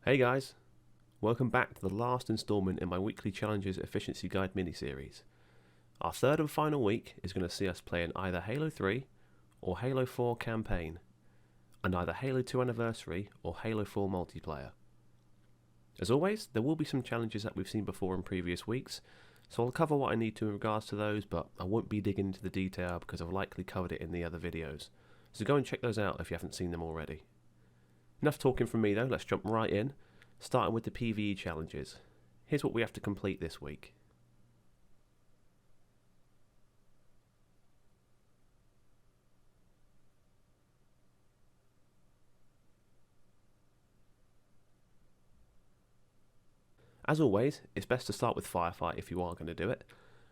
Hey guys, welcome back to the last instalment in my weekly Challenges Efficiency Guide mini-series. Our third and final week is going to see us playing either Halo 3 or Halo 4 campaign, and either Halo 2 Anniversary or Halo 4 multiplayer. As always, there will be some challenges that we've seen before in previous weeks, so I'll cover what I need to in regards to those, but I won't be digging into the detail because I've likely covered it in the other videos. So go and check those out if you haven't seen them already. Enough talking from me though, let's jump right in, starting with the PvE Challenges. Here's what we have to complete this week. As always, it's best to start with Firefight if you are going to do it.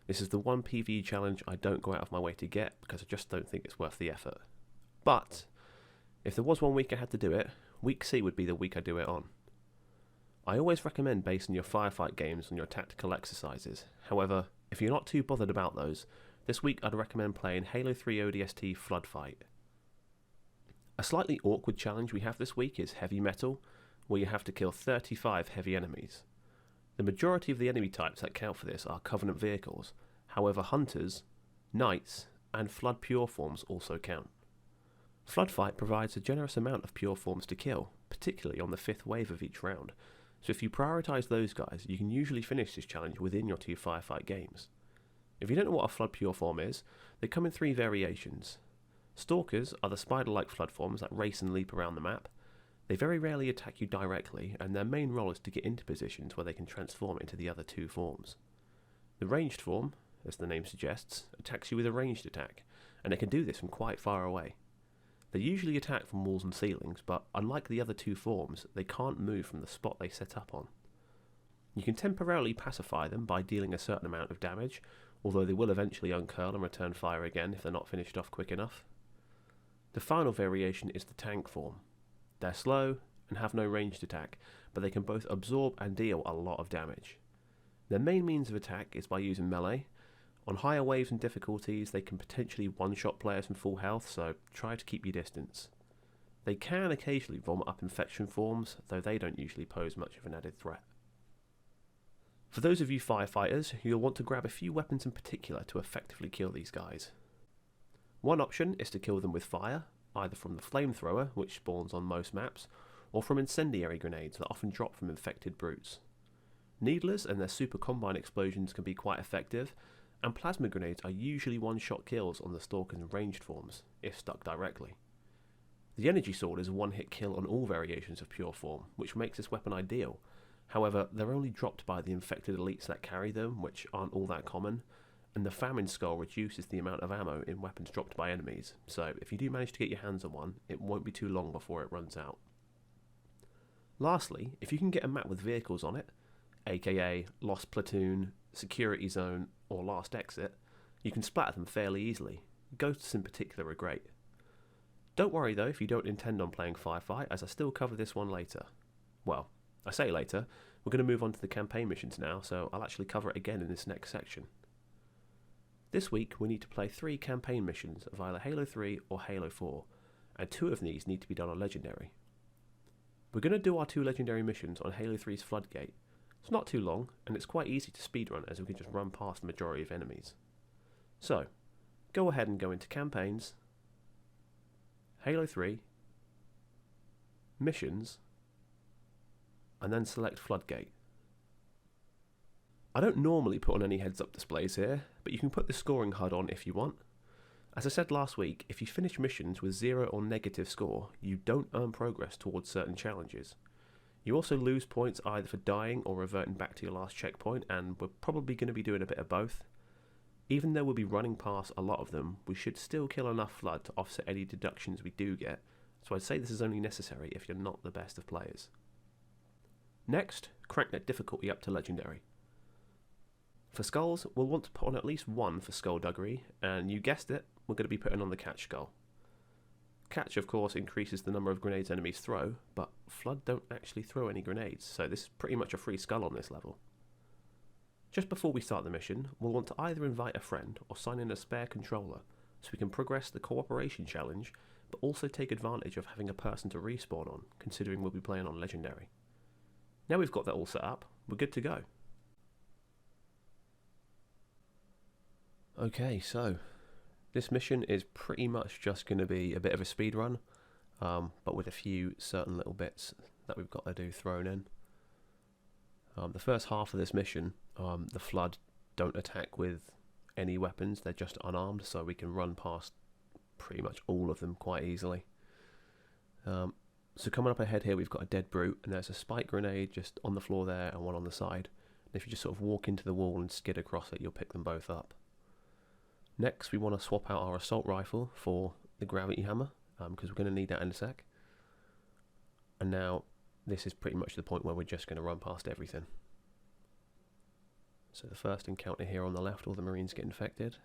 This is the one PvE challenge I don't go out of my way to get because I just don't think it's worth the effort. But if there was one week I had to do it, week C would be the week I do it on. I always recommend basing your Firefight games on your tactical exercises. However, if you're not too bothered about those, this week I'd recommend playing Halo 3 ODST Floodfight. A slightly awkward challenge we have this week is Heavy Mettle, where you have to kill 35 heavy enemies. The majority of the enemy types that count for this are Covenant vehicles, however Hunters, Knights, and Flood pure forms also count. Floodfight provides a generous amount of pure forms to kill, particularly on the 5th wave of each round, so if you prioritise those guys, you can usually finish this challenge within your 2 Firefight games. If you don't know what a Flood pure form is, they come in 3 variations. Stalkers are the spider-like flood forms that race and leap around the map. They very rarely attack you directly, and their main role is to get into positions where they can transform into the other 2 forms. The ranged form, as the name suggests, attacks you with a ranged attack, and it can do this from quite far away. They usually attack from walls and ceilings, but unlike the other 2 forms, they can't move from the spot they set up on. You can temporarily pacify them by dealing a certain amount of damage, although they will eventually uncurl and return fire again if they're not finished off quick enough. The final variation is the tank form. They're slow and have no ranged attack, but they can both absorb and deal a lot of damage. Their main means of attack is by using melee. On higher waves and difficulties, they can potentially one-shot players from full health, so try to keep your distance. They can occasionally vomit up infection forms, though they don't usually pose much of an added threat. For those of you firefighters, you'll want to grab a few weapons in particular to effectively kill these guys. One option is to kill them with fire, either from the flamethrower, which spawns on most maps, or from incendiary grenades that often drop from infected brutes. Needlers and their super combine explosions can be quite effective, and plasma grenades are usually one-shot kills on the stalkers and ranged forms, if stuck directly. The energy sword is a one-hit kill on all variations of pure form, which makes this weapon ideal. However, they're only dropped by the infected elites that carry them, which aren't all that common, and the famine skull reduces the amount of ammo in weapons dropped by enemies, so if you do manage to get your hands on one, it won't be too long before it runs out. Lastly, if you can get a map with vehicles on it, aka Lost Platoon, Security Zone, or Last Exit, you can splatter them fairly easily. Ghosts in particular are great. Don't worry though if you don't intend on playing Firefight, as I still cover this one later. Well, I say later, we're going to move on to the campaign missions now, so I'll actually cover it again in this next section. This week we need to play 3 campaign missions of either Halo 3 or Halo 4, and 2 of these need to be done on Legendary. We're going to do our 2 Legendary missions on Halo 3's Floodgate. It's not too long, and it's quite easy to speedrun as we can just run past the majority of enemies. So, go ahead and go into Campaigns, Halo 3, Missions, and then select Floodgate. I don't normally put on any heads-up displays here, but you can put the scoring HUD on if you want. As I said last week, if you finish missions with 0 or negative score, you don't earn progress towards certain challenges. You also lose points either for dying or reverting back to your last checkpoint, and we're probably going to be doing a bit of both. Even though we'll be running past a lot of them, we should still kill enough flood to offset any deductions we do get, so I'd say this is only necessary if you're not the best of players. Next, crank that difficulty up to Legendary. For skulls, we'll want to put on at least 1 for skullduggery, and you guessed it, we're going to be putting on the catch skull. Catch, of course, increases the number of grenades enemies throw, but Flood don't actually throw any grenades, so this is pretty much a free skull on this level. Just before we start the mission, we'll want to either invite a friend or sign in a spare controller, so we can progress the cooperation challenge, but also take advantage of having a person to respawn on, considering we'll be playing on Legendary. Now we've got that all set up, we're good to go. Okay, so this mission is pretty much just going to be a bit of a speed run, but with a few certain little bits that we've got to do thrown in. The first half of this mission, the Flood don't attack with any weapons, they're just unarmed, so we can run past pretty much all of them quite easily. So coming up ahead here, we've got a dead brute, and there's a spike grenade just on the floor there and one on the side. And if you just sort of walk into the wall and skid across it, you'll pick them both up. Next, we want to swap out our assault rifle for the gravity hammer, because we're going to need that in a sec. And now, this is pretty much the point where we're just going to run past everything. So the first encounter here on the left, all the Marines get infected.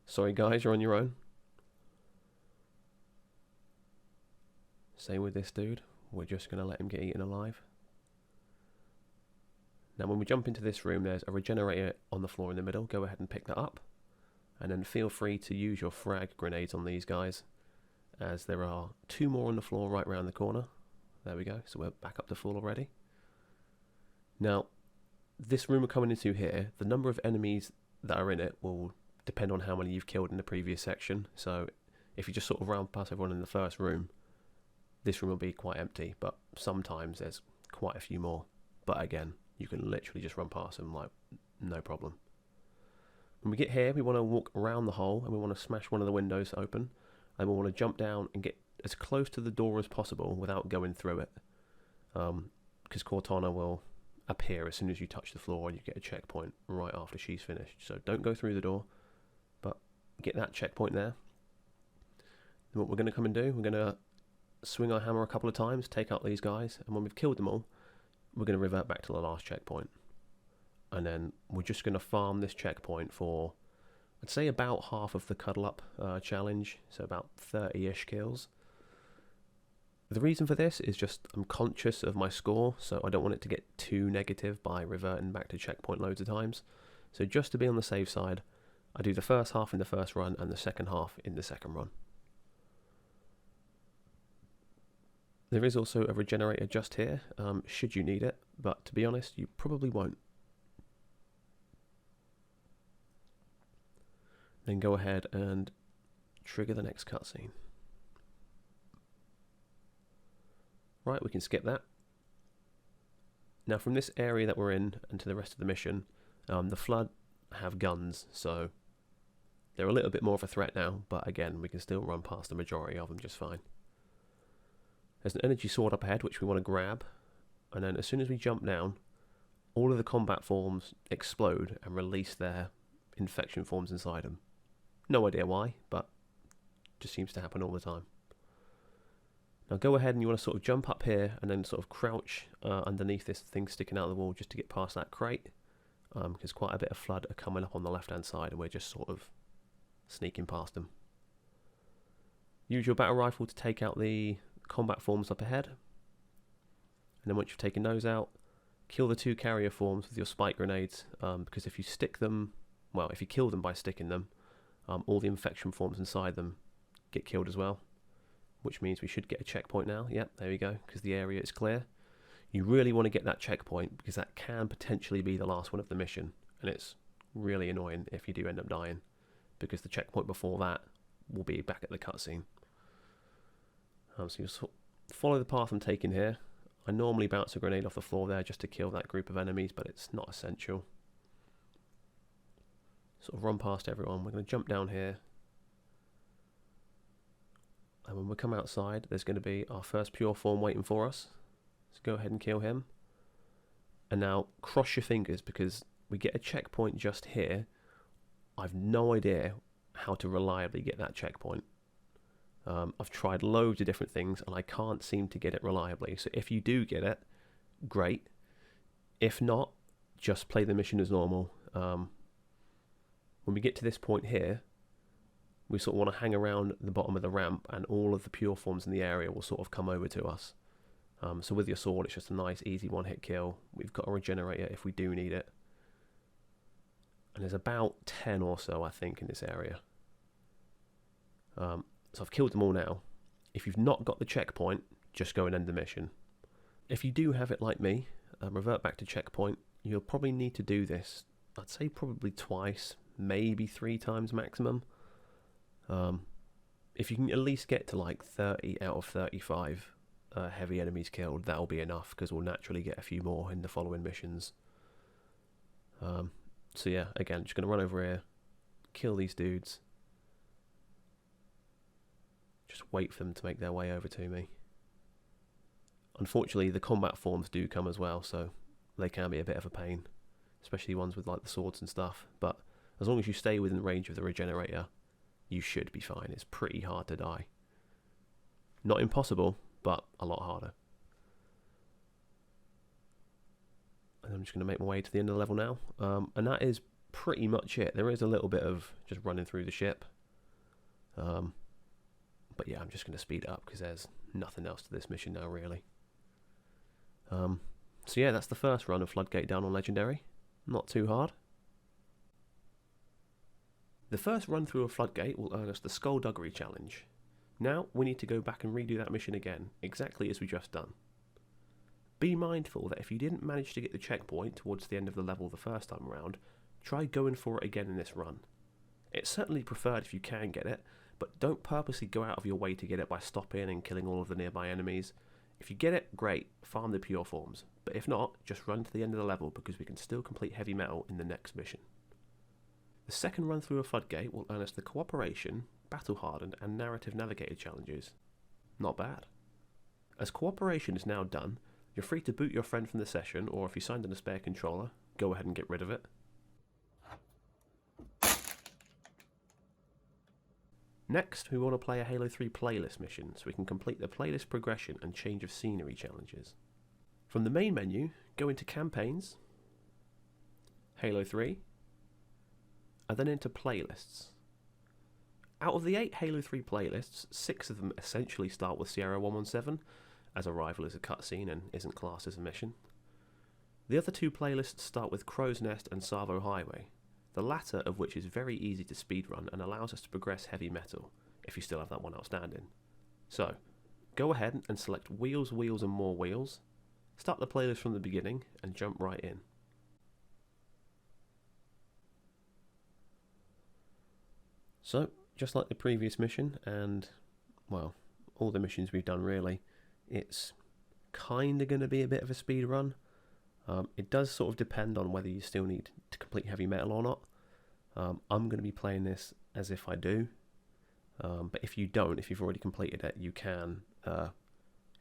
Sorry guys, you're on your own. Same with this dude, we're just going to let him get eaten alive. Now when we jump into this room, there's a regenerator on the floor in the middle, go ahead and pick that up. And then feel free to use your frag grenades on these guys, as there are 2 more on the floor right round the corner. There we go, so we're back up to full already. Now, this room we're coming into here, the number of enemies that are in it will depend on how many you've killed in the previous section. So if you just sort of round past everyone in the first room, this room will be quite empty, but sometimes there's quite a few more. But again, you can literally just run past them like no problem. When we get here, we want to walk around the hole and we want to smash one of the windows open, and we want to jump down and get as close to the door as possible without going through it, because Cortana will appear as soon as you touch the floor and you get a checkpoint right after she's finished. So don't go through the door, but get that checkpoint there. And what we're going to come and do, we're going to swing our hammer a couple of times, take out these guys, and when we've killed them all, we're going to revert back to the last checkpoint. And then we're just going to farm this checkpoint for, I'd say, about half of the Cuddle Up challenge, so about 30-ish kills. The reason for this is just I'm conscious of my score, so I don't want it to get too negative by reverting back to checkpoint loads of times. So just to be on the safe side, I do the first half in the first run and the second half in the second run. There is also a regenerator just here, should you need it, but to be honest, you probably won't. Then go ahead and trigger the next cutscene. Right, we can skip that. Now from this area that we're in and to the rest of the mission, the Flood have guns, so they're a little bit more of a threat now, but again, we can still run past the majority of them just fine. There's an energy sword up ahead which we want to grab, and then as soon as we jump down, all of the combat forms explode and release their infection forms inside them. No idea why, but just seems to happen all the time. Now go ahead and you want to sort of jump up here and then sort of crouch underneath this thing sticking out of the wall just to get past that crate, because quite a bit of Flood are coming up on the left hand side and we're just sort of sneaking past them. Use your battle rifle to take out the combat forms up ahead, and then once you've taken those out, kill the 2 carrier forms with your spike grenades, because if you stick them, well, if you kill them by sticking them, all the infection forms inside them get killed as well, which means we should get a checkpoint now. Yep, there we go, because the area is clear. You really want to get that checkpoint because that can potentially be the last one of the mission, and it's really annoying if you do end up dying, because the checkpoint before that will be back at the cutscene. So you'll follow the path I'm taking here. I normally bounce a grenade off the floor there just to kill that group of enemies, but it's not essential. Sort of run past everyone. We're going to jump down here. And when we come outside, there's going to be our first pure form waiting for us. So go ahead and kill him. And now cross your fingers because we get a checkpoint just here. I've no idea how to reliably get that checkpoint. I've tried loads of different things and I can't seem to get it reliably. So if you do get it, great. If not, just play the mission as normal. When we get to this point here, we sort of want to hang around the bottom of the ramp and all of the pure forms in the area will sort of come over to us. So with your sword, it's just a nice, easy one-hit kill. We've got a regenerator if we do need it. And there's about 10 or so, I think, in this area. So I've killed them all now. If you've not got the checkpoint, just go and end the mission. If you do have it like me, revert back to checkpoint. You'll probably need to do this, I'd say probably twice, maybe 3 times maximum. If you can at least get to like 30 out of 35 heavy enemies killed, that'll be enough, because we'll naturally get a few more in the following missions. So yeah, again, just going to run over here, kill these dudes, just wait for them to make their way over to me. Unfortunately, the combat forms do come as well, so they can be a bit of a pain, especially ones with like the swords and stuff, but as long as you stay within range of the regenerator, you should be fine. It's pretty hard to die. Not impossible, but a lot harder. And I'm just going to make my way to the end of the level now. And that is pretty much it. There is a little bit of just running through the ship. But yeah, I'm just going to speed it up because there's nothing else to this mission now, really. So yeah, that's the first run of Floodgate down on Legendary. Not too hard. The first run through of Floodgate will earn us the Skullduggery Challenge. Now we need to go back and redo that mission again, exactly as we just done. Be mindful that if you didn't manage to get the checkpoint towards the end of the level the first time around, try going for it again in this run. It's certainly preferred if you can get it, but don't purposely go out of your way to get it by stopping and killing all of the nearby enemies. If you get it, great, farm the pure forms, but if not, just run to the end of the level because we can still complete Heavy Metal in the next mission. The second run through of Floodgate will earn us the Cooperation, Battle-Hardened and Narrative Navigator challenges. Not bad. As Cooperation is now done, you're free to boot your friend from the session, or if you signed in a spare controller, go ahead and get rid of it. Next, we want to play a Halo 3 playlist mission, so we can complete the playlist progression and change of scenery challenges. From the main menu, go into Campaigns, Halo 3, and then into Playlists. Out of the 8 Halo 3 playlists, 6 of them essentially start with Sierra 117, as Arrival is a cutscene and isn't classed as a mission. The other 2 playlists start with Crow's Nest and Tsavo Highway, the latter of which is very easy to speedrun and allows us to progress Heavy Metal, if you still have that one outstanding. So, go ahead and select Wheels, Wheels and More Wheels, start the playlist from the beginning and jump right in. So, just like the previous mission, and, well, all the missions we've done really, it's kind of going to be a bit of a speed run. It does sort of depend on whether you still need to complete Heavy Metal or not. I'm going to be playing this as if I do, but if you don't, if you've already completed it, you can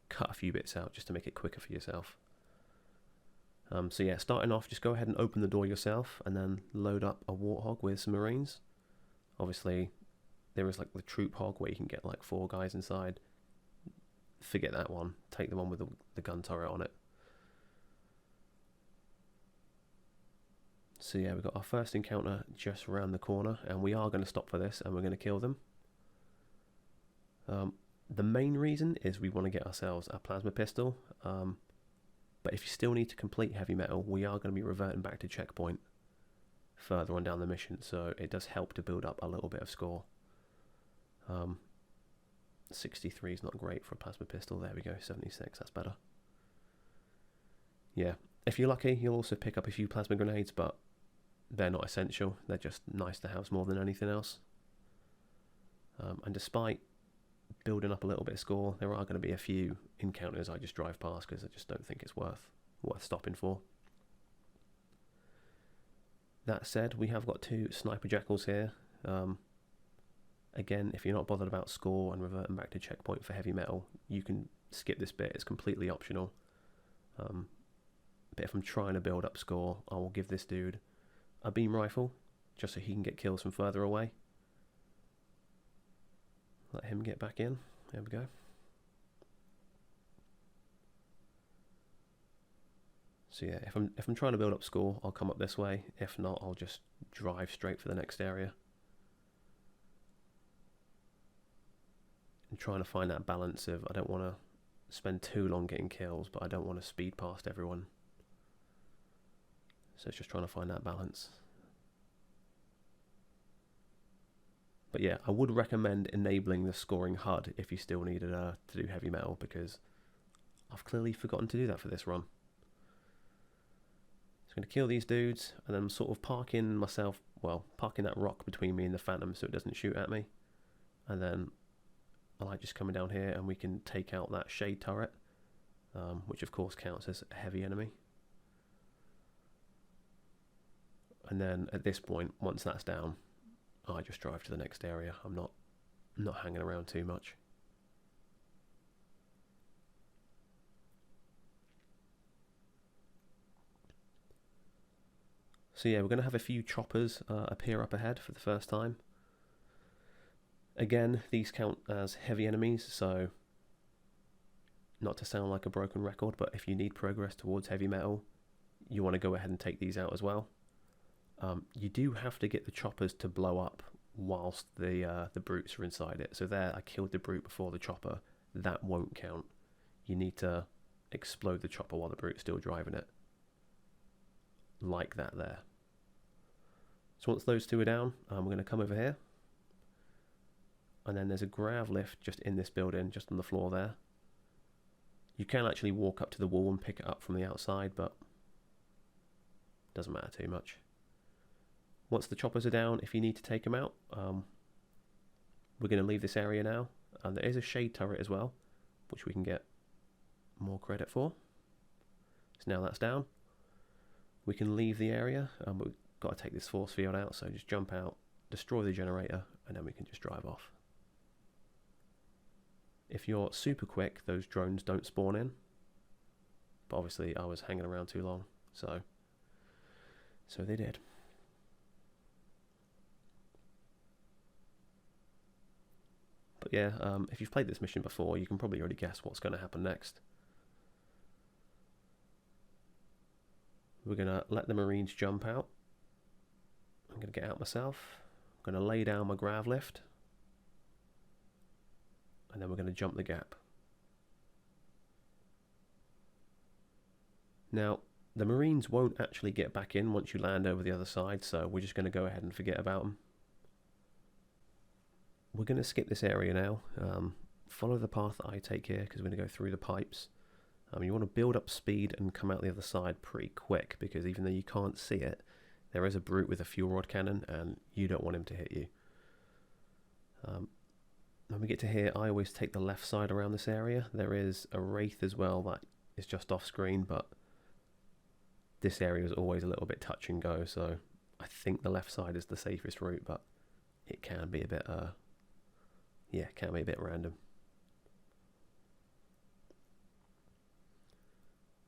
cut a few bits out just to make it quicker for yourself. So yeah, starting off, just go ahead and open the door yourself and then load up a Warthog with some Marines. Obviously, there is like the Troop Hog where you can get like 4 guys inside. Forget that one. Take the one with the gun turret on it. So yeah, we've got our first encounter just around the corner, and we are going to stop for this and we're going to kill them. The main reason is we want to get ourselves a plasma pistol, but if you still need to complete Heavy Metal, we are going to be reverting back to checkpoint further on down the mission, so it does help to build up a little bit of score. 63 is not great for a plasma pistol. There we go, 76, that's better. Yeah, if you're lucky, you'll also pick up a few plasma grenades, but they're not essential. They're just nice to have more than anything else. And despite building up a little bit of score, there are going to be a few encounters I just drive past because I just don't think it's worth stopping for. That said, we have got 2 sniper jackals here. Again, if you're not bothered about score and reverting back to checkpoint for Heavy Metal, you can skip this bit. It's completely optional. But if I'm trying to build up score, I will give this dude a beam rifle just so he can get kills from further away. Let him get back in. There we go. So yeah, if I'm trying to build up score, I'll come up this way. If not, I'll just drive straight for the next area. And trying to find that balance of I don't want to spend too long getting kills, but I don't want to speed past everyone. So it's just trying to find that balance. But yeah, I would recommend enabling the scoring HUD if you still needed to do Heavy Metal, because I've clearly forgotten to do that for this run. going to kill these dudes, and then I'm sort of parking myself, well, parking that rock between me and the Phantom so it doesn't shoot at me. And then I like just coming down here and we can take out that shade turret, which of course counts as a heavy enemy. And then at this point, once that's down, I just drive to the next area. I'm not hanging around too much. So yeah, we're going to have a few choppers appear up ahead for the first time. Again, these count as heavy enemies, so not to sound like a broken record, but if you need progress towards heavy metal, you want to go ahead and take these out as well. You do have to get the choppers to blow up whilst the brutes are inside it. So there, I killed the brute before the chopper. That won't count. You need to explode the chopper while the brute's still driving it. Like that there. So once those two are down, we're going to come over here. And then there's a grav lift just in this building, just on the floor there. You can actually walk up to the wall and pick it up from the outside, but it doesn't matter too much. Once the choppers are down, if you need to take them out, we're going to leave this area now. And there is a shade turret as well, which we can get more credit for. So now that's down. We can leave the area, but we've got to take this force field out, so just jump out, destroy the generator, and then we can just drive off. If you're super quick, those drones don't spawn in. But obviously I was hanging around too long, so they did. But yeah, if you've played this mission before, you can probably already guess what's going to happen next. We're going to let the Marines jump out. I'm going to get out myself. I'm going to lay down my grav lift. And then we're going to jump the gap. Now, the Marines won't actually get back in once you land over the other side, so we're just going to go ahead and forget about them. We're going to skip this area now. Follow the path that I take here, because we're going to go through the pipes. You want to build up speed and come out the other side pretty quick, because even though you can't see it, there is a brute with a fuel rod cannon, and you don't want him to hit you. When we get to here, I always take the left side around this area. There is a wraith as well that is just off screen, but this area is always a little bit touch and go, so I think the left side is the safest route, but it can be a bit, it can be a bit random.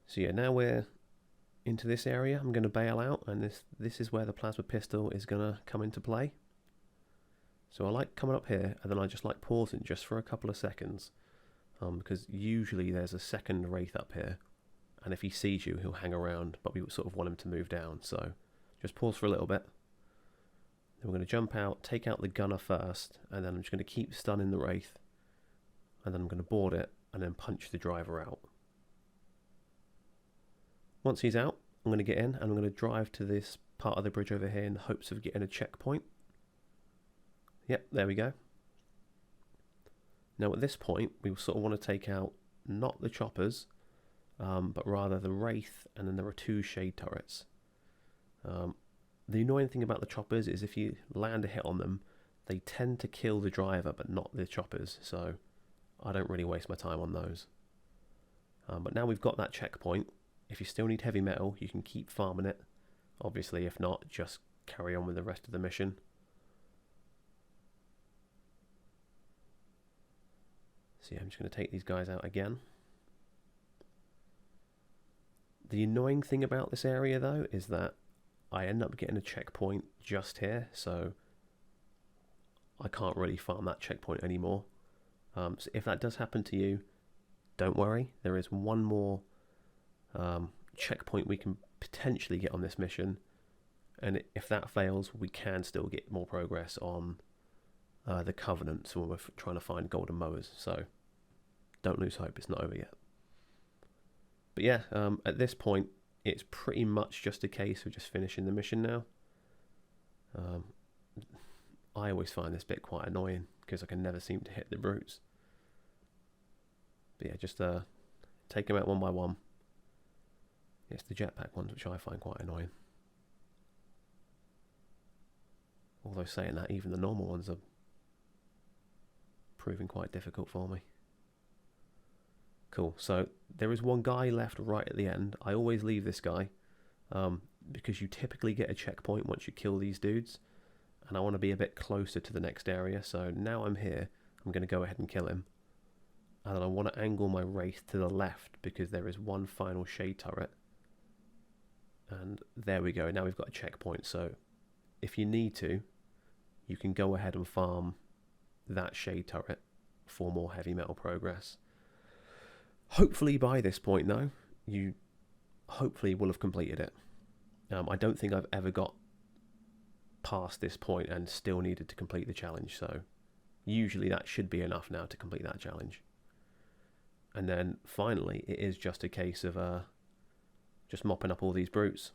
So yeah, now we're into this area. I'm going to bail out, and this is where the plasma pistol is going to come into play. So I like coming up here, and then I just like pausing just for a couple of seconds, because usually there's a second wraith up here, and if he sees you, he'll hang around, but we sort of want him to move down. So just pause for a little bit. Then we're going to jump out, take out the gunner first, and then I'm just going to keep stunning the wraith, and then I'm going to board it, and then punch the driver out. Once he's out, I'm going to get in, and I'm going to drive to this part of the bridge over here in the hopes of getting a checkpoint. Yep, there we go. Now at this point, we sort of want to take out not the choppers, but rather the wraith, and then there are two shade turrets. The annoying thing about the choppers is if you land a hit on them, they tend to kill the driver, but not the choppers, so I don't really waste my time on those. But now we've got that checkpoint. If you still need heavy metal, you can keep farming it. Obviously, if not, just carry on with the rest of the mission. So yeah, I'm just going to take these guys out again. The annoying thing about this area though is that I end up getting a checkpoint just here, so I can't really farm that checkpoint anymore. So if that does happen to you, don't worry, there is one more checkpoint we can potentially get on this mission, and if that fails, we can still get more progress on the Covenant, so when we're trying to find golden mowers. So don't lose hope, it's not over yet. But yeah, at this point it's pretty much just a case of just finishing the mission now. I always find this bit quite annoying because I can never seem to hit the brutes. But yeah, just take them out one by one. It's the jetpack ones which I find quite annoying. Although saying that, even the normal ones are proving quite difficult for me. Cool, so there is one guy left right at the end. I always leave this guy because you typically get a checkpoint once you kill these dudes, and I want to be a bit closer to the next area. So now I'm here, I'm going to go ahead and kill him, and then I want to angle my wraith to the left because there is one final shade turret, and there we go. Now we've got a checkpoint, so if you need to, you can go ahead and farm that shade turret for more heavy metal progress. Hopefully by this point though, you hopefully will have completed it. I don't think I've ever got past this point and still needed to complete the challenge, so usually that should be enough now to complete that challenge. And then finally it is just a case of just mopping up all these brutes.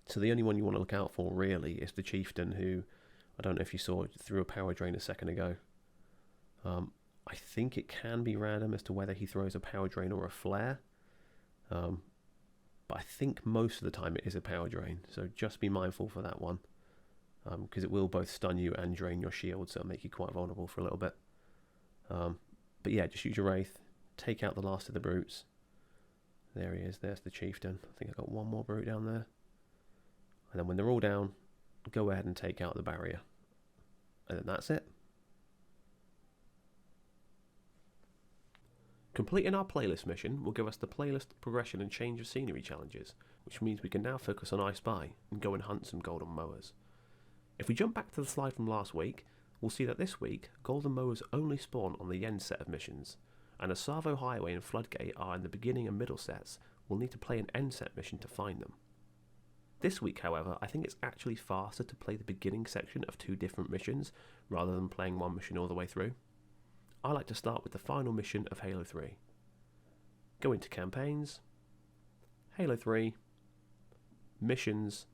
So the only one you want to look out for really is the chieftain, who, I don't know if you saw, threw a power drain a second ago. I think it can be random as to whether he throws a power drain or a flare. But I think most of the time it is a power drain, so just be mindful for that one. Because it will both stun you and drain your shield, so it'll make you quite vulnerable for a little bit. But yeah, just use your wraith, take out the last of the brutes. There he is, there's the chieftain. I think I've got one more brute down there. And then when they're all down, go ahead and take out the barrier. And then that's it. Completing our playlist mission will give us the playlist progression and change of scenery challenges, which means we can now focus on I Spy and go and hunt some golden mowers. If we jump back to the slide from last week, we'll see that this week golden mowers only spawn on the end set of missions, and as Tsavo Highway and Floodgate are in the beginning and middle sets, we'll need to play an end set mission to find them. This week, however, I think it's actually faster to play the beginning section of two different missions rather than playing one mission all the way through. I like to start with the final mission of Halo 3. Go into Campaigns, Halo 3, Missions,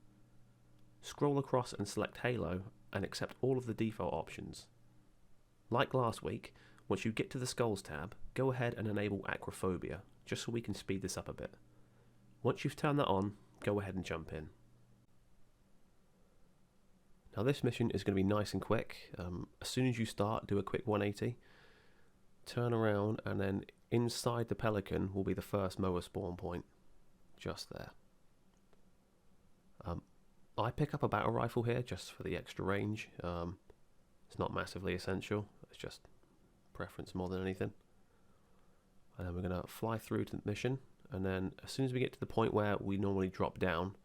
scroll across and select Halo and accept all of the default options. Like last week, once you get to the Skulls tab, go ahead and enable Acrophobia, just so we can speed this up a bit. Once you've turned that on, go ahead and jump in. Now this mission is going to be nice and quick. As soon as you start, do a quick 180. Turn around, and then inside the Pelican will be the first mower spawn point, just there. I pick up a battle rifle here just for the extra range. It's not massively essential, it's just preference more than anything. And then we're going to fly through to the mission, and then as soon as we get to the point where we normally drop down,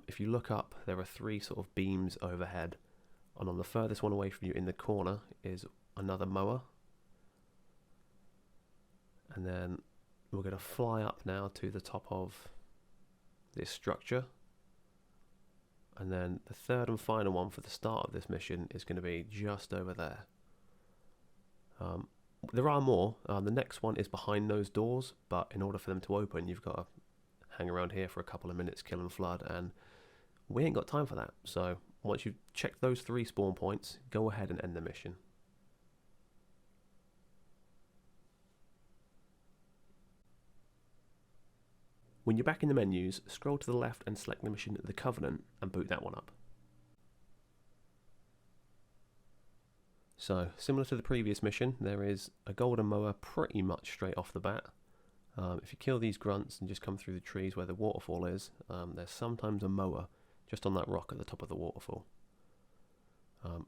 if you look up, there are three sort of beams overhead, and on the furthest one away from you in the corner is another mower. And then we're going to fly up now to the top of this structure. And then the third and final one for the start of this mission is going to be just over there. There are more. The next one is behind those doors, but in order for them to open, you've got to hang around here for a couple of minutes, kill and flood, and we ain't got time for that. So once you've checked those three spawn points, go ahead and end the mission. When you're back in the menus, scroll to the left and select the mission The Covenant and boot that one up. So, similar to the previous mission, there is a golden mower pretty much straight off the bat. If you kill these grunts and just come through the trees where the waterfall is, there's sometimes a mower just on that rock at the top of the waterfall.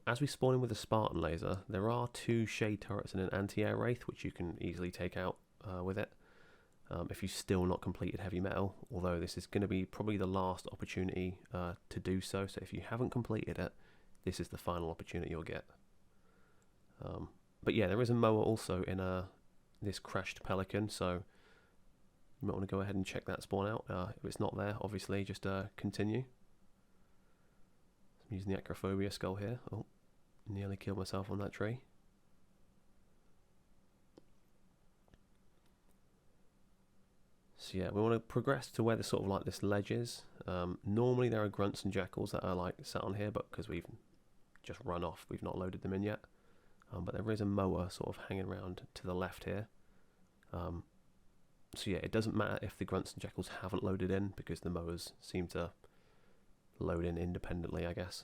As we spawn in with a Spartan laser, there are two shade turrets and an anti-air wraith which you can easily take out with it. If you've still not completed heavy metal, although this is going to be probably the last opportunity to do so, so if you haven't completed it, this is the final opportunity you'll get. But yeah, there is a mower also in this crashed Pelican, so you might want to go ahead and check that spawn out. If it's not there, obviously just continue. I'm using the Acrophobia skull here. Oh, nearly killed myself on that tree. So yeah, we want to progress to where the sort of like this ledge is. Normally there are grunts and jackals that are like sat on here, but because we've just run off, we've not loaded them in yet. But there is a mower sort of hanging around to the left here. So yeah, it doesn't matter if the grunts and jackals haven't loaded in, because the mowers seem to load in independently, I guess.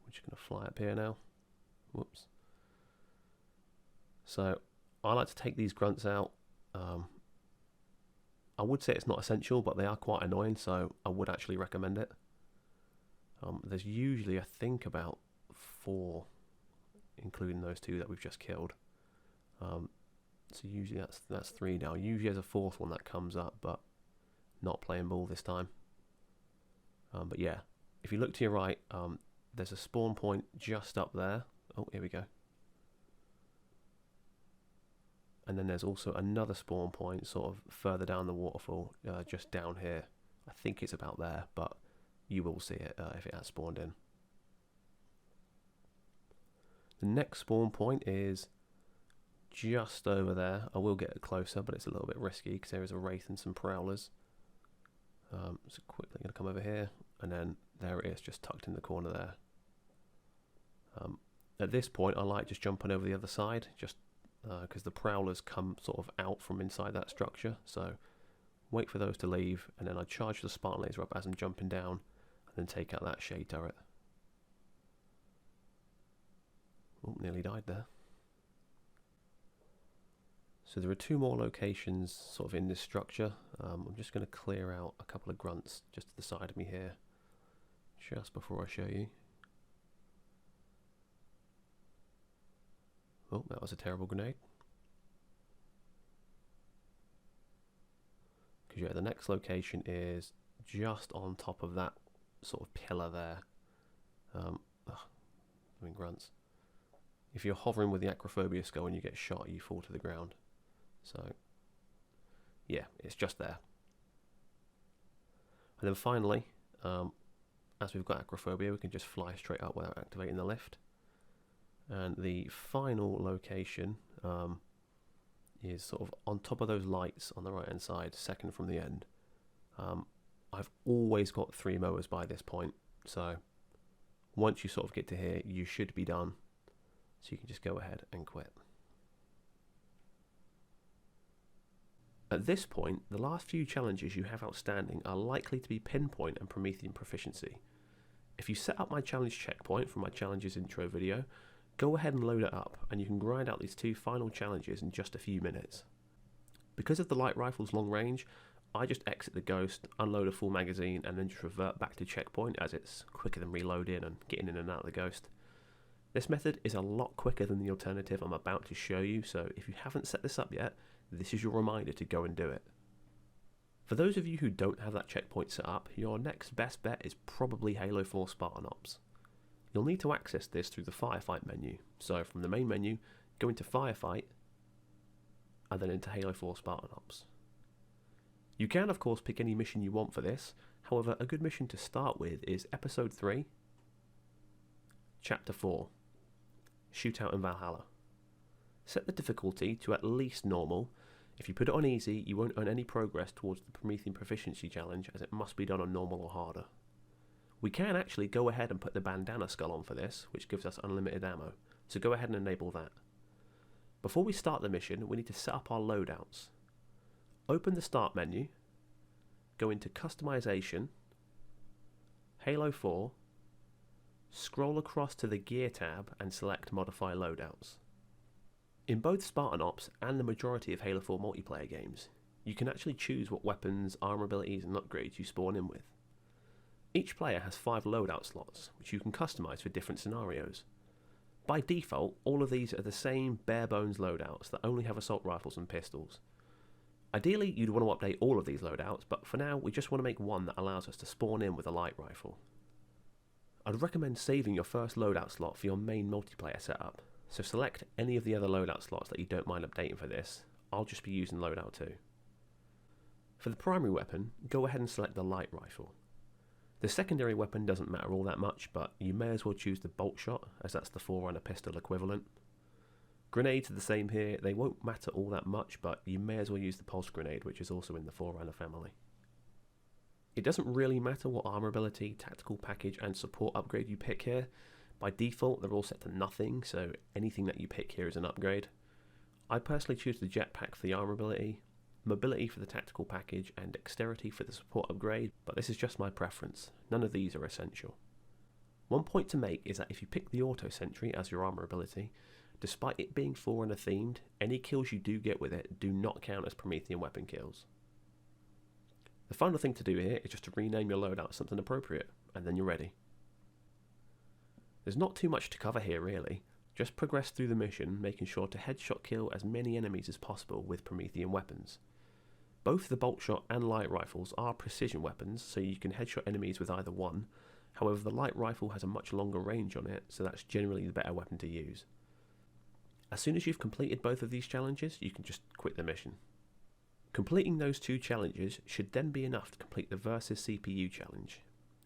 We're just going to fly up here now. Whoops. So I like to take these grunts out. I would say it's not essential, but they are quite annoying, so I would actually recommend it. There's usually, I think, about 4, including those 2 that we've just killed. So usually that's 3 now. Usually there's a 4th one that comes up, but not playing ball this time. But yeah, if you look to your right, there's a spawn point just up there. Oh, here we go. And then there's also another spawn point sort of further down the waterfall, just down here. I think it's about there, but you will see it if it has spawned in. The next spawn point is just over there. I will get it closer, but it's a little bit risky because there is a wraith and some prowlers. So quickly going to come over here, and then there it is, just tucked in the corner there. At this point, I like just jumping over the other side, just because the prowlers come sort of out from inside that structure. So wait for those to leave, and then I charge the Spartan laser up as I'm jumping down, and then take out that shade turret. Oh, nearly died there. So there are 2 more locations sort of in this structure. I'm just going to clear out a couple of grunts just to the side of me here, just before I show you. Oh, that was a terrible grenade. Because yeah, the next location is just on top of that sort of pillar there. Grunts. If you're hovering with the acrophobia skull and you get shot, you fall to the ground. So yeah, it's just there. And then finally, as we've got acrophobia, we can just fly straight up without activating the lift. And the final location is sort of on top of those lights on the right hand side, second from the end. I've always got 3 mowers by this point, so once you sort of get to here, you should be done. So you can just go ahead and quit. At this point, the last few challenges you have outstanding are likely to be Pinpoint and Promethean Proficiency. If you set up my challenge checkpoint from my challenges intro video, go ahead and load it up, and you can grind out these 2 final challenges in just a few minutes. Because of the light rifle's long range, I just exit the ghost, unload a full magazine, and then just revert back to checkpoint, as it's quicker than reloading and getting in and out of the ghost. This method is a lot quicker than the alternative I'm about to show you, so if you haven't set this up yet, this is your reminder to go and do it. For those of you who don't have that checkpoint set up, your next best bet is probably Halo 4 Spartan Ops. You'll need to access this through the Firefight menu. So from the main menu, go into Firefight, and then into Halo 4 Spartan Ops. You can of course pick any mission you want for this, however a good mission to start with is Episode 3, Chapter 4, Shootout in Valhalla. Set the difficulty to at least normal. If you put it on easy, you won't earn any progress towards the Promethean Proficiency Challenge, as it must be done on normal or harder. We can actually go ahead and put the bandana skull on for this, which gives us unlimited ammo, so go ahead and enable that. Before we start the mission, we need to set up our loadouts. Open the Start menu, go into Customization, Halo 4, scroll across to the Gear tab and select Modify Loadouts. In both Spartan Ops and the majority of Halo 4 multiplayer games, you can actually choose what weapons, armor abilities and upgrades you spawn in with. Each player has 5 loadout slots, which you can customize for different scenarios. By default, all of these are the same bare bones loadouts that only have assault rifles and pistols. Ideally, you'd want to update all of these loadouts, but for now, we just want to make one that allows us to spawn in with a light rifle. I'd recommend saving your first loadout slot for your main multiplayer setup, so select any of the other loadout slots that you don't mind updating for this. I'll just be using loadout 2. For the primary weapon, go ahead and select the light rifle. The secondary weapon doesn't matter all that much, but you may as well choose the bolt shot, as that's the Forerunner pistol equivalent. Grenades are the same here. They won't matter all that much, but you may as well use the pulse grenade, which is also in the Forerunner family. It doesn't really matter what armor ability, tactical package and support upgrade you pick here. By default they're all set to nothing, so anything that you pick here is an upgrade. I personally choose the jetpack for the armor ability, mobility for the tactical package, and dexterity for the support upgrade, but this is just my preference. None of these are essential. One point to make is that if you pick the auto sentry as your armor ability, despite it being Forerunner themed, any kills you do get with it do not count as Promethean weapon kills. The final thing to do here is just to rename your loadout something appropriate, and then you're ready. There's not too much to cover here really, just progress through the mission making sure to headshot kill as many enemies as possible with Promethean weapons. Both the bolt shot and light rifles are precision weapons, so you can headshot enemies with either one. However, the light rifle has a much longer range on it, so that's generally the better weapon to use. As soon as you've completed both of these challenges, you can just quit the mission. Completing those 2 challenges should then be enough to complete the Versus CPU challenge.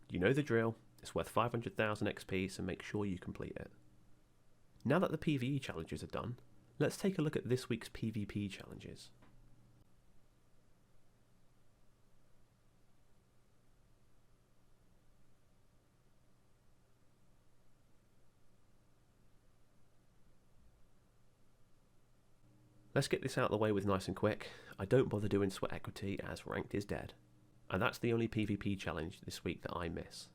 You know the drill, it's worth 500,000 XP, so make sure you complete it. Now that the PvE challenges are done, let's take a look at this week's PvP challenges. Let's get this out of the way with nice and quick. I don't bother doing sweat equity as ranked is dead. And that's the only PvP challenge this week that I miss.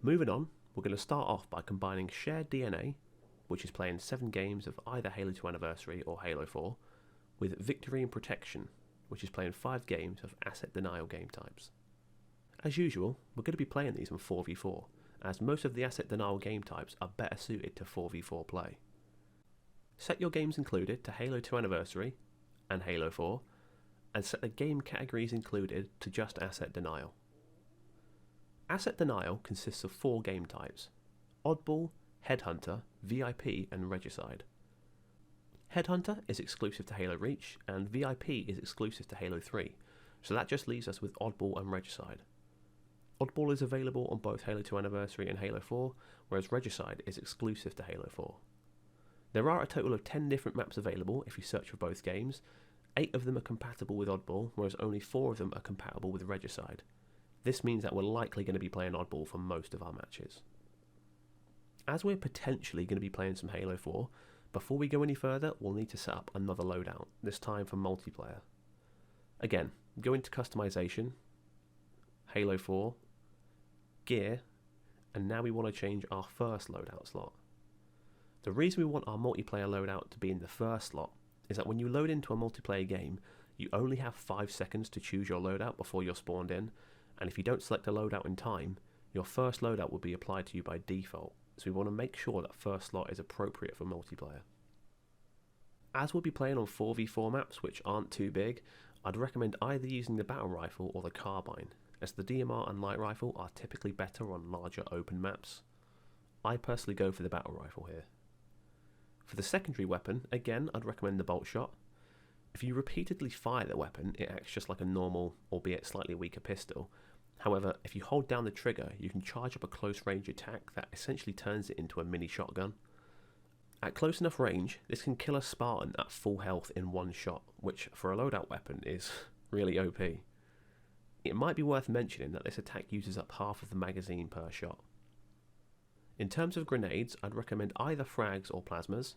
Moving on, we're going to start off by combining Shared DNA, which is playing 7 games of either Halo 2 Anniversary or Halo 4, with Victory and Protection, which is playing 5 games of Asset Denial game types. As usual, we're going to be playing these in 4v4, as most of the Asset Denial game types are better suited to 4v4 play. Set your games included to Halo 2 Anniversary and Halo 4, and set the game categories included to just Asset Denial. Asset Denial consists of 4 game types: Oddball, Headhunter, VIP and Regicide. Headhunter is exclusive to Halo Reach, and VIP is exclusive to Halo 3, so that just leaves us with Oddball and Regicide. Oddball is available on both Halo 2 Anniversary and Halo 4, whereas Regicide is exclusive to Halo 4. There are a total of 10 different maps available if you search for both games. 8 of them are compatible with Oddball, whereas only 4 of them are compatible with Regicide. This means that we're likely going to be playing Oddball for most of our matches. As we're potentially going to be playing some Halo 4, before we go any further, we'll need to set up another loadout, this time for multiplayer. Again, go into Customization, Halo 4, Gear, and now we want to change our first loadout slot. The reason we want our multiplayer loadout to be in the first slot is that when you load into a multiplayer game, you only have 5 seconds to choose your loadout before you're spawned in, and if you don't select a loadout in time, your first loadout will be applied to you by default, so we want to make sure that first slot is appropriate for multiplayer. As we'll be playing on 4v4 maps which aren't too big, I'd recommend either using the battle rifle or the carbine, as the DMR and light rifle are typically better on larger open maps. I personally go for the battle rifle here. For the secondary weapon, again, I'd recommend the bolt shot. If you repeatedly fire the weapon, it acts just like a normal, albeit slightly weaker pistol. However, if you hold down the trigger, you can charge up a close range attack that essentially turns it into a mini shotgun. At close enough range, this can kill a Spartan at full health in one shot, which for a loadout weapon is really OP. It might be worth mentioning that this attack uses up half of the magazine per shot. In terms of grenades, I'd recommend either frags or plasmas.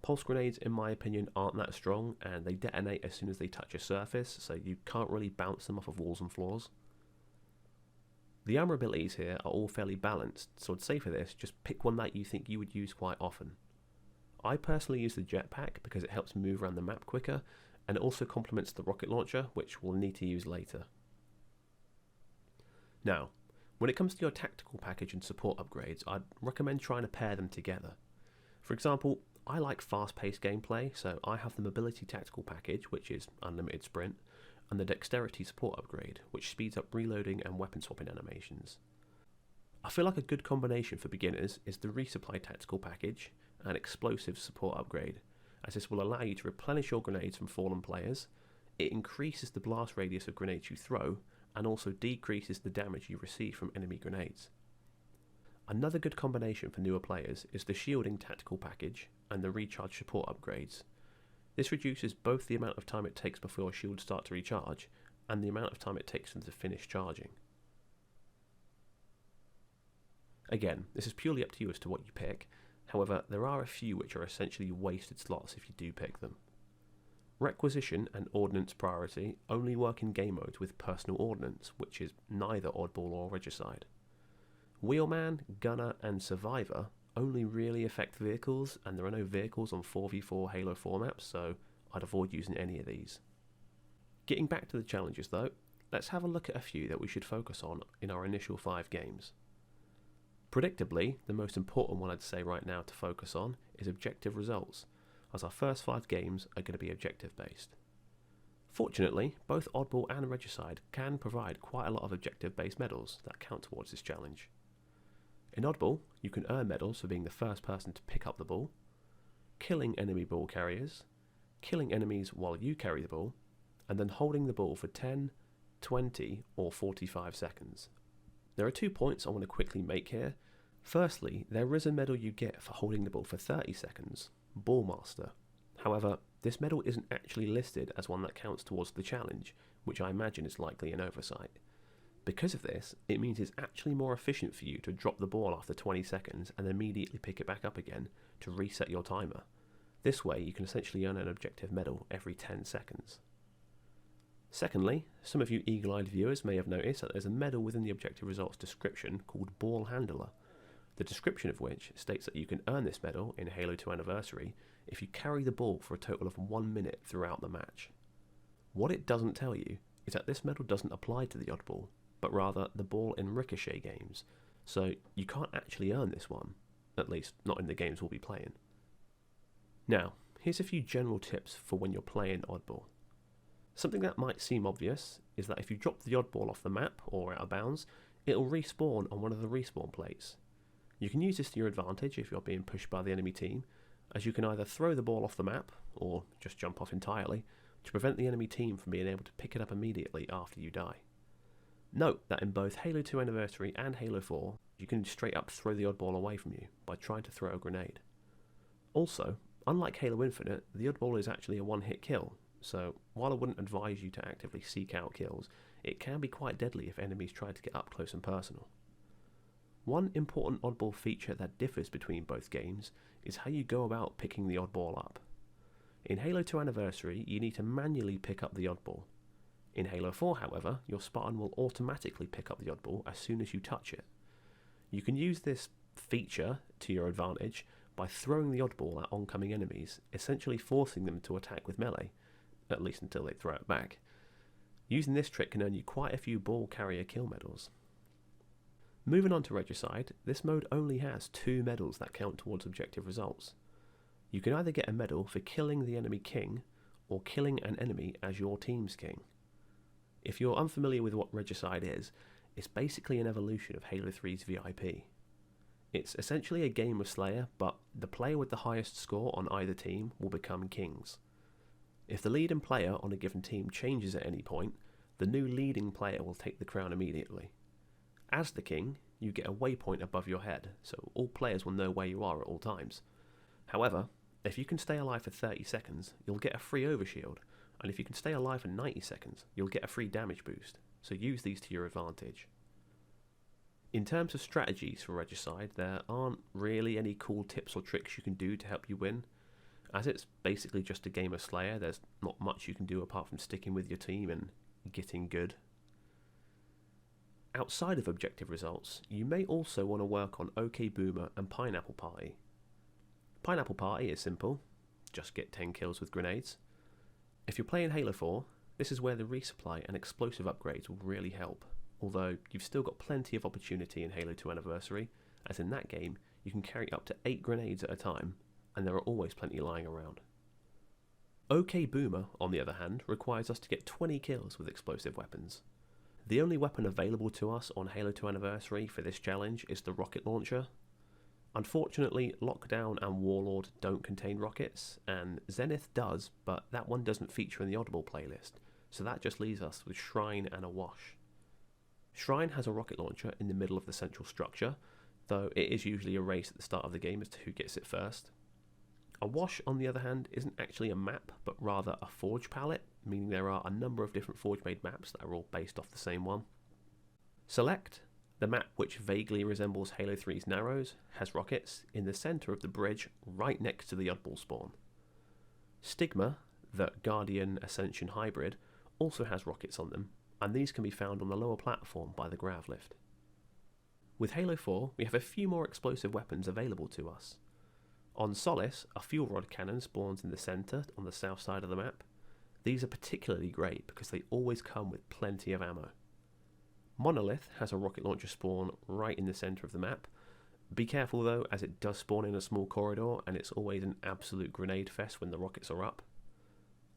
Pulse grenades, in my opinion, aren't that strong, and they detonate as soon as they touch a surface, so you can't really bounce them off of walls and floors. The armor abilities here are all fairly balanced, so I'd say for this, just pick one that you think you would use quite often. I personally use the jetpack because it helps me move around the map quicker, and it also complements the rocket launcher, which we'll need to use later. Now, when it comes to your tactical package and support upgrades, I'd recommend trying to pair them together. For example, I like fast-paced gameplay, so I have the mobility tactical package, which is unlimited sprint, and the dexterity support upgrade, which speeds up reloading and weapon swapping animations. I feel like a good combination for beginners is the resupply tactical package and explosive support upgrade, as this will allow you to replenish your grenades from fallen players. It increases the blast radius of grenades you throw, and also decreases the damage you receive from enemy grenades. Another good combination for newer players is the shielding tactical package and the recharge support upgrades. This reduces both the amount of time it takes before your shields start to recharge and the amount of time it takes them to finish charging. Again, this is purely up to you as to what you pick, However, there are a few which are essentially wasted slots if you do pick them. Requisition and Ordnance Priority only work in game modes with Personal Ordnance, which is neither Oddball or Regicide. Wheelman, Gunner and Survivor only really affect vehicles, and there are no vehicles on 4v4 Halo 4 maps, so I'd avoid using any of these. Getting back to the challenges though, let's have a look at a few that we should focus on in our initial 5 games. Predictably, the most important one I'd say right now to focus on is objective results, as our first 5 games are going to be objective based. Fortunately, both Oddball and Regicide can provide quite a lot of objective based medals that count towards this challenge. In Oddball, you can earn medals for being the first person to pick up the ball, killing enemy ball carriers, killing enemies while you carry the ball, and then holding the ball for 10, 20 or 45 seconds. There are 2 points I want to quickly make here. Firstly, there is a medal you get for holding the ball for 30 seconds, Ballmaster. However, this medal isn't actually listed as one that counts towards the challenge, which I imagine is likely an oversight. Because of this, it means it's actually more efficient for you to drop the ball after 20 seconds and immediately pick it back up again to reset your timer. This way you can essentially earn an objective medal every 10 seconds. Secondly, some of you eagle-eyed viewers may have noticed that there's a medal within the objective results description called Ball Handler, the description of which states that you can earn this medal in Halo 2 Anniversary if you carry the ball for a total of 1 minute throughout the match. What it doesn't tell you is that this medal doesn't apply to the Oddball, but rather the Ball and Ricochet games, so you can't actually earn this one, at least not in the games we'll be playing. Now, here's a few general tips for when you're playing Oddball. Something that might seem obvious is that if you drop the Oddball off the map or out of bounds, it'll respawn on one of the respawn plates. You can use this to your advantage if you're being pushed by the enemy team, as you can either throw the ball off the map, or just jump off entirely, to prevent the enemy team from being able to pick it up immediately after you die. Note that in both Halo 2 Anniversary and Halo 4, you can straight up throw the Oddball away from you by trying to throw a grenade. Also, unlike Halo Infinite, the Oddball is actually a one-hit kill, so while I wouldn't advise you to actively seek out kills, it can be quite deadly if enemies try to get up close and personal. One important Oddball feature that differs between both games is how you go about picking the Oddball up. In Halo 2 Anniversary, you need to manually pick up the Oddball. In Halo 4, however, your Spartan will automatically pick up the Oddball as soon as you touch it. You can use this feature to your advantage by throwing the Oddball at oncoming enemies, essentially forcing them to attack with melee, at least until they throw it back. Using this trick can earn you quite a few ball carrier kill medals. Moving on to Regicide, this mode only has 2 medals that count towards objective results. You can either get a medal for killing the enemy king, or killing an enemy as your team's king. If you're unfamiliar with what Regicide is, it's basically an evolution of Halo 3's VIP. It's essentially a game of Slayer, but the player with the highest score on either team will become kings. If the leading player on a given team changes at any point, the new leading player will take the crown immediately. As the king, you get a waypoint above your head, so all players will know where you are at all times. However, if you can stay alive for 30 seconds, you'll get a free overshield, and if you can stay alive for 90 seconds, you'll get a free damage boost, so use these to your advantage. In terms of strategies for Regicide, there aren't really any cool tips or tricks you can do to help you win. As it's basically just a game of Slayer, there's not much you can do apart from sticking with your team and getting good. Outside of objective results, you may also want to work on OK Boomer and Pineapple Party. Pineapple Party is simple, just get 10 kills with grenades. If you're playing Halo 4, this is where the resupply and explosive upgrades will really help, although you've still got plenty of opportunity in Halo 2 Anniversary, as in that game you can carry up to 8 grenades at a time, and there are always plenty lying around. OK Boomer, on the other hand, requires us to get 20 kills with explosive weapons. The only weapon available to us on Halo 2 Anniversary for this challenge is the rocket launcher. Unfortunately, Lockdown and Warlord don't contain rockets, and Zenith does, but that one doesn't feature in the Oddball playlist, so that just leaves us with Shrine and Awash. Shrine has a rocket launcher in the middle of the central structure, though it is usually a race at the start of the game as to who gets it first. Awash, on the other hand, isn't actually a map, but rather a forge palette, meaning there are a number of different forge-made maps that are all based off the same one. Select, The map, which vaguely resembles Halo 3's Narrows, has rockets in the centre of the bridge right next to the Oddball spawn. Stigma, the Guardian Ascension hybrid, also has rockets on them, and these can be found on the lower platform by the grav lift. With Halo 4, we have a few more explosive weapons available to us. On Solace, a fuel rod cannon spawns in the centre on the south side of the map. These are particularly great because they always come with plenty of ammo. Monolith has a rocket launcher spawn right in the centre of the map. Be careful though, as it does spawn in a small corridor and it's always an absolute grenade fest when the rockets are up.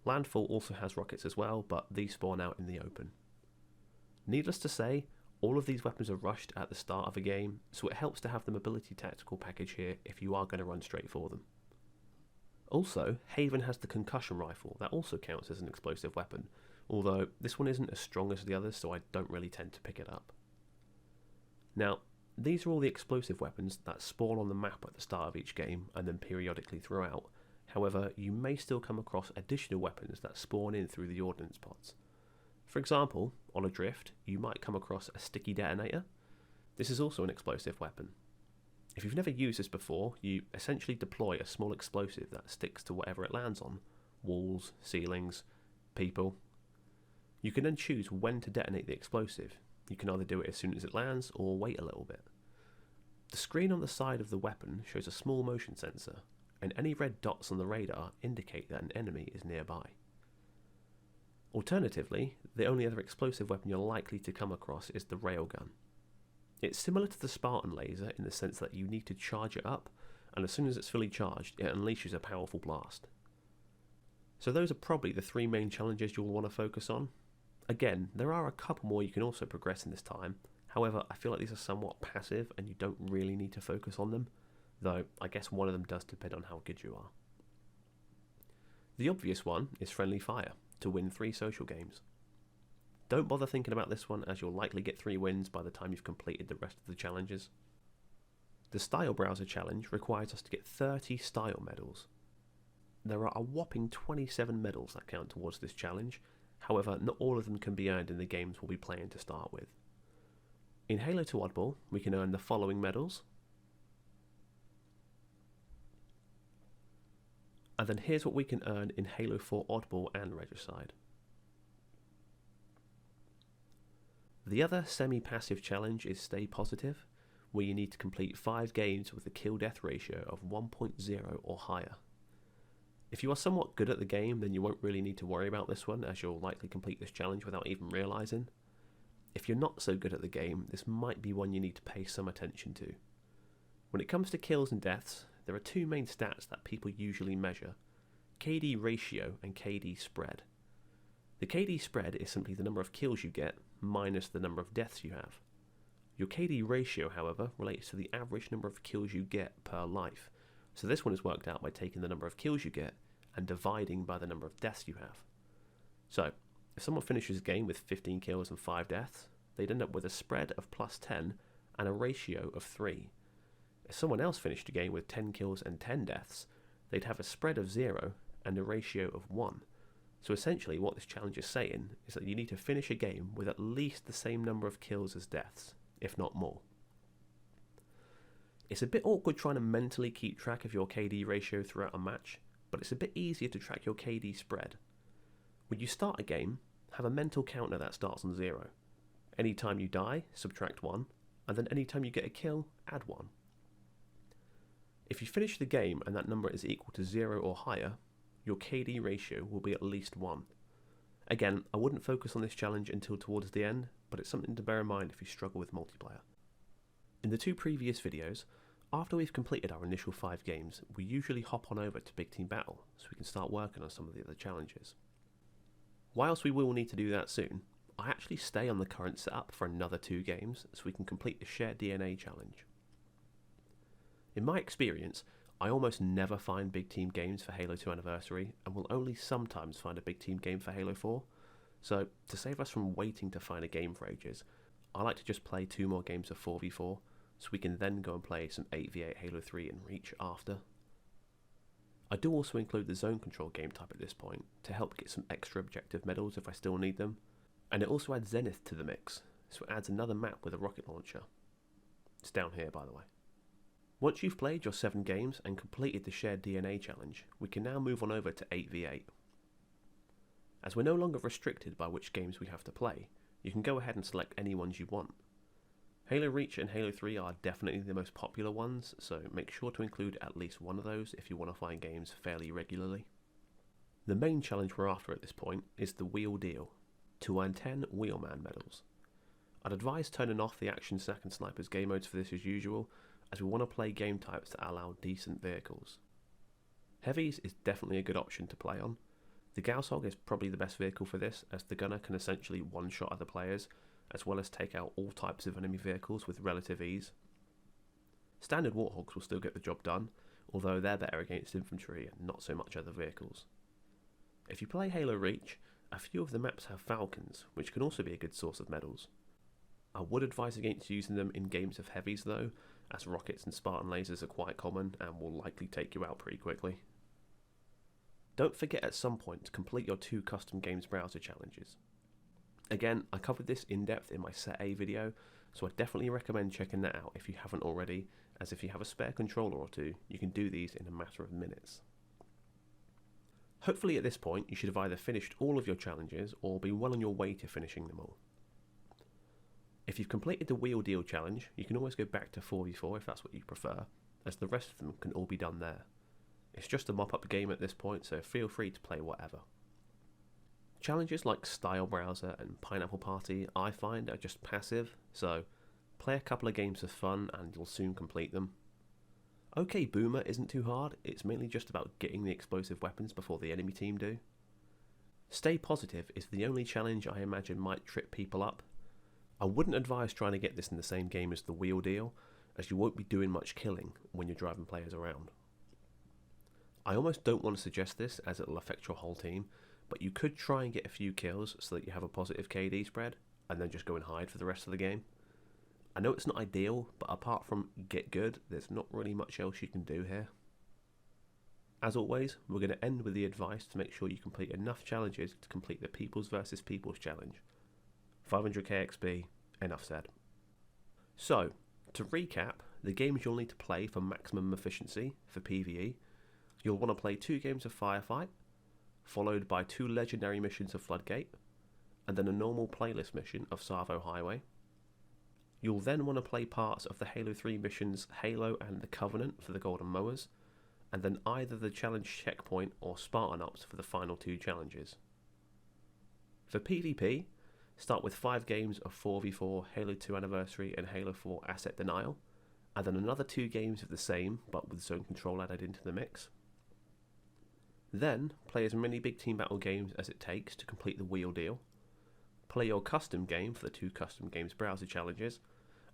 Landfall also has rockets as well, but these spawn out in the open. Needless to say, all of these weapons are rushed at the start of a game, so it helps to have the mobility tactical package here if you are going to run straight for them. Also, Haven has the concussion rifle, that also counts as an explosive weapon, although this one isn't as strong as the others, so I don't really tend to pick it up. Now, these are all the explosive weapons that spawn on the map at the start of each game and then periodically throughout. However, you may still come across additional weapons that spawn in through the ordnance pods. For example, on a drift, you might come across a sticky detonator. This is also an explosive weapon. If you've never used this before, you essentially deploy a small explosive that sticks to whatever it lands on: walls, ceilings, people. You can then choose when to detonate the explosive. You can either do it as soon as it lands or wait a little bit. The screen on the side of the weapon shows a small motion sensor, and any red dots on the radar indicate that an enemy is nearby. Alternatively, the only other explosive weapon you're likely to come across is the railgun. It's similar to the Spartan laser in the sense that you need to charge it up, and as soon as it's fully charged, it unleashes a powerful blast. So those are probably the three main challenges you'll want to focus on. Again, there are a couple more you can also progress in this time, however I feel like these are somewhat passive and you don't really need to focus on them, though I guess one of them does depend on how good you are. The obvious one is Friendly Fire, to win 3 social games. Don't bother thinking about this one, as you'll likely get 3 wins by the time you've completed the rest of the challenges. The Style Browser challenge requires us to get 30 style medals. There are a whopping 27 medals that count towards this challenge, however not all of them can be earned in the games we'll be playing to start with. In Halo 2 Oddball, we can earn the following medals. And then here's what we can earn in Halo 4 Oddball and Regicide. The other semi-passive challenge is Stay Positive, where you need to complete 5 games with a kill-death ratio of 1.0 or higher. If you are somewhat good at the game, then you won't really need to worry about this one, as you'll likely complete this challenge without even realising. If you're not so good at the game, this might be one you need to pay some attention to. When it comes to kills and deaths, there are 2 main stats that people usually measure: KD ratio and KD spread. The KD spread is simply the number of kills you get minus the number of deaths you have. Your KD ratio, however, relates to the average number of kills you get per life, so this one is worked out by taking the number of kills you get and dividing by the number of deaths you have. So, if someone finishes a game with 15 kills and 5 deaths, they'd end up with a spread of +10 and a ratio of 3. If someone else finished a game with 10 kills and 10 deaths, they'd have a spread of 0 and a ratio of 1. So essentially what this challenge is saying is that you need to finish a game with at least the same number of kills as deaths, if not more. It's a bit awkward trying to mentally keep track of your KD ratio throughout a match, but it's a bit easier to track your KD spread. When you start a game, have a mental counter that starts on 0. Anytime you die, subtract 1, and then anytime you get a kill, add 1. If you finish the game and that number is equal to 0 or higher, your KD ratio will be at least 1. Again, I wouldn't focus on this challenge until towards the end, but it's something to bear in mind if you struggle with multiplayer. In the 2 previous videos, after we've completed our initial 5 games, we usually hop on over to Big Team Battle so we can start working on some of the other challenges. Whilst we will need to do that soon, I actually stay on the current setup for another 2 games so we can complete the Shared DNA challenge. In my experience, I almost never find big team games for Halo 2 Anniversary and will only sometimes find a big team game for Halo 4, so to save us from waiting to find a game for ages, I like to just play 2 more games of 4v4 so we can then go and play some 8v8 Halo 3 and Reach after. I do also include the zone control game type at this point to help get some extra objective medals if I still need them, and it also adds Zenith to the mix, so it adds another map with a rocket launcher. It's down here, by the way. Once you've played your 7 games and completed the shared DNA challenge, we can now move on over to 8v8. As we're no longer restricted by which games we have to play, you can go ahead and select any ones you want. Halo Reach and Halo 3 are definitely the most popular ones, so make sure to include at least one of those if you want to find games fairly regularly. The main challenge we're after at this point is the Wheel Deal, to earn 10 Wheelman medals. I'd advise turning off the Action Snack and Snipers game modes for this as usual, as we want to play game types that allow decent vehicles. Heavies is definitely a good option to play on. The Gaussog is probably the best vehicle for this, as the gunner can essentially one-shot other players, as well as take out all types of enemy vehicles with relative ease. Standard Warthogs will still get the job done, although they're better against infantry and not so much other vehicles. If you play Halo Reach, a few of the maps have Falcons, which can also be a good source of medals. I would advise against using them in games of heavies though, as rockets and Spartan lasers are quite common and will likely take you out pretty quickly. Don't forget at some point to complete your 2 custom games browser challenges. Again, I covered this in depth in my Set A video, so I definitely recommend checking that out if you haven't already, as if you have a spare controller or two, you can do these in a matter of minutes. Hopefully at this point you should have either finished all of your challenges or be well on your way to finishing them all. If you've completed the Wheel Deal challenge, you can always go back to 4v4 if that's what you prefer, as the rest of them can all be done there. It's just a mop-up game at this point, so feel free to play whatever. Challenges like Style Browser and Pineapple Party I find are just passive, so play a couple of games for fun and you'll soon complete them. OK Boomer isn't too hard, it's mainly just about getting the explosive weapons before the enemy team do. Stay Positive is the only challenge I imagine might trip people up. I wouldn't advise trying to get this in the same game as the Wheel Deal, as you won't be doing much killing when you're driving players around. I almost don't want to suggest this as it'll affect your whole team, but you could try and get a few kills so that you have a positive KD spread, and then just go and hide for the rest of the game. I know it's not ideal, but apart from get good, there's not really much else you can do here. As always, we're going to end with the advice to make sure you complete enough challenges to complete the Peoples vs Peoples challenge. 500k XP, enough said. So, to recap, the games you'll need to play for maximum efficiency for PvE, you'll want to play 2 games of Firefight, followed by 2 legendary missions of Floodgate, and then a normal playlist mission of Tsavo Highway. You'll then want to play parts of the Halo 3 missions Halo and the Covenant for the Golden Mowers, and then either the Challenge Checkpoint or Spartan Ops for the final 2 challenges. For PvP, start with 5 games of 4v4 Halo 2 Anniversary and Halo 4 Asset Denial, and then another 2 games of the same, but with zone control added into the mix. Then, play as many big team battle games as it takes to complete the Wheel Deal. Play your custom game for the 2 custom games browser challenges,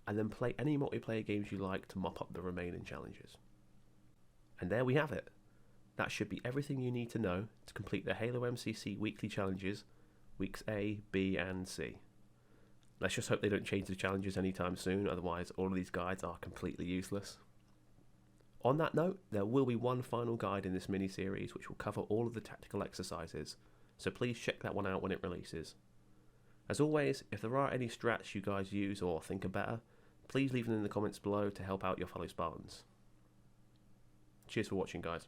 and then play any multiplayer games you like to mop up the remaining challenges. And there we have it. That should be everything you need to know to complete the Halo MCC weekly challenges, weeks A, B and C. Let's just hope they don't change the challenges anytime soon, otherwise all of these guides are completely useless. On that note, there will be one final guide in this mini-series which will cover all of the tactical exercises, so please check that one out when it releases. As always, if there are any strats you guys use or think are better, please leave them in the comments below to help out your fellow Spartans. Cheers for watching, guys.